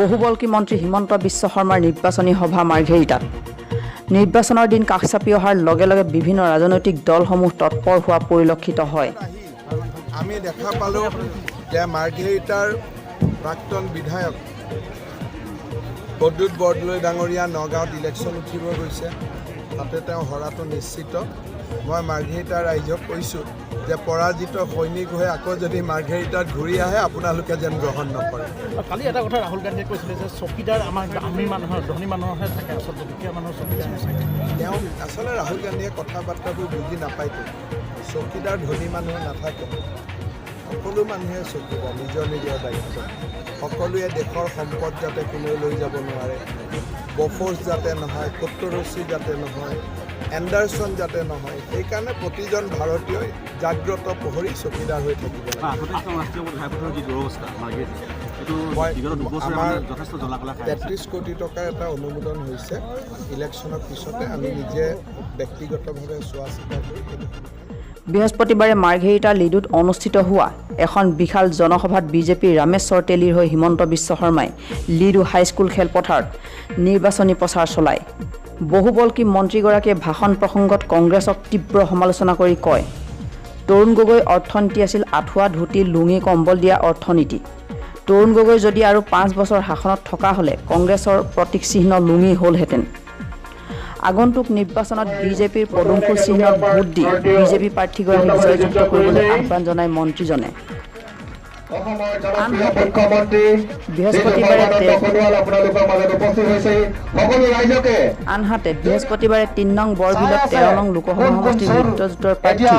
বহুবল্কী মন্ত্ৰী হিমন্ত বিশ্ব শৰ্মাৰ নিৰ্বাচনী সভা মাৰ্ঘেৰিটাত নিৰ্বাচনৰ দিন কাষ চাপি অহাৰ লগে লগে বিভিন্ন ৰাজনৈতিক দলসমূহ তৎপৰ হোৱা পৰিলক্ষিত হয়। আমি দেখা পালোঁ যে মাৰ্ঘেৰিটাৰ প্ৰাক্তন বিধায়ক প্ৰদ্যুৎ বৰদলৈ ডাঙৰীয়া নগাঁৱত ইলেকশ্যন উঠিব গৈছে, তাতে তেওঁ হৰাটো নিশ্চিত। মই মাৰ্ঘেৰিটাৰ ৰাইজক কৈছোঁ যে পৰাজিত সৈনিক হৈ আকৌ যদি মাৰ্ঘেৰিটাত ঘূৰি আহে আপোনালোকে যেন গ্ৰহণ নকৰে। কালি এটা কথা ৰাহুল গান্ধীয়ে কৈছিলে যে চকীদাৰ আমাৰ আমি মানুহৰ ধনী মানুহৰহে থাকে, আচলতে দুখীয়া মানুহৰ চকীদাৰ নাথাকে। তেওঁ আচলতে ৰাহুল গান্ধীয়ে কথা বাৰ্তাবোৰ বুজি নাপায়তো। চকীদাৰ ধনী মানুহ নাথাকে, সকলো মানুহে চকীদাৰ, নিজৰ নিজৰ দায়িত্ব। সকলোৱে দেশৰ সম্পদ যাতে কোনেও লৈ যাব নোৱাৰে, বফৰ্চ যাতে নহয়, কট্টৰচি যাতে নহয়, এণ্ডাৰছন যাতে নহয়, সেইকাৰণে প্ৰতিজন ভাৰতীয়ই জাগ্ৰত প্ৰহৰী চকীদাৰ হৈ থাকিব। আমাৰ 33 কোটি টকাৰ এটা অনুমোদন হৈছে। ইলেকশ্যনৰ পিছতে আমি নিজে ব্যক্তিগতভাৱে চোৱা চিতা কৰি বৃহস্পতিবাৰে মাৰ্ঘেৰিটা লিডুত অনুষ্ঠিত হোৱা এখন বিশাল জনসভাত বিজেপিৰ ৰামেশ্বৰ তেলীৰ হৈ হিমন্ত বিশ্ব শৰ্মাই লিডু হাইস্কুল খেলপথাৰত নিৰ্বাচনী প্ৰচাৰ চলায়। বহুবল্কী মন্ত্ৰীগৰাকীয়ে ভাষণ প্ৰসংগত কংগ্ৰেছক তীব্ৰ সমালোচনা কৰি কয়, তৰুণ গগৈ অৰ্থনীতি আছিল আঁঠুৱা ধুতি লুঙি কম্বল দিয়া অৰ্থনীতি। তৰুণ গগৈ যদি আৰু 5 বছৰ শাসনত থকা হ'লে কংগ্ৰেছৰ প্ৰতীক চিহ্ন লুঙি হ'লহেঁতেন। আগন্তুক নিৰ্বাচনত বিজেপিৰ পদুম ফুল চিহ্নত ভোট দি বিজেপি প্ৰাৰ্থীগৰাকীক জয়যুক্ত কৰিবলৈ আহ্বান জনায় মন্ত্ৰীজনে। আনহাতে বৃহস্পতিবাৰে 3 নং বৰবিলত 13 নং লোকসভা সমষ্টিৰ মিত্ৰজোঁটৰ প্ৰাৰ্থী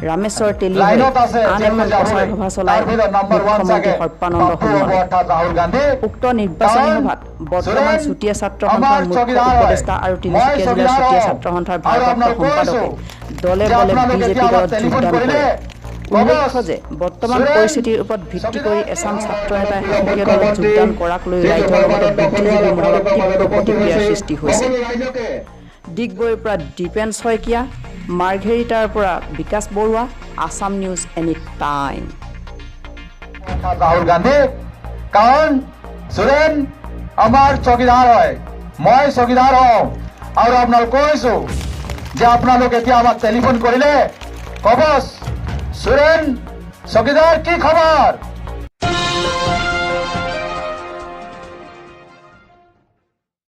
ৰামেশ্বৰ তেলীয়ে আন এখন প্ৰচাৰ সভা চলায় মুখ্যমন্ত্ৰী সৰ্বানন্দ সোণোৱালে। উক্ত নিৰ্বাচনী সভাত বৰ্তমান চুতীয়া ছাত্ৰ সন্থাৰ মুখ্য উপদেষ্টা আৰু তিনিচুকীয়া জিলাৰ চুতীয়া ছাত্ৰ সন্থাৰ ভাৰপ্ৰাপ্ত সম্পাদকে দলে বলে বিজেপি দলত যোগদান কৰে। উল্লেখ্য যে বৰ্তমান পৰিস্থিতিৰ ওপৰত ভিত্তি কৰি এচাম ছাত্ৰ নেতাই শাসকীয় দলত যোগদান কৰাক লৈ ৰাইজৰ লগতে বুদ্ধিজীৱী মহলত তীব্ৰ প্ৰতিক্ৰিয়াৰ সৃষ্টি হৈছে। ডিগবৈৰ পৰা দীপেন শইকীয়া, মাৰ্ঘেৰিটাৰ পৰা Bikash Barua, Assam news any time. Rahul Gandhi কাৰণ সুৰেন আমাৰ চকীদাৰ হয়, মই চকীদাৰ হওঁ আৰু আপোনালোক কৈছোঁ যে আপোনালোক এতিয়া আমাক টেলিফোন কৰিলে ক'ব সুৰেন চকীদাৰ কি খবৰ।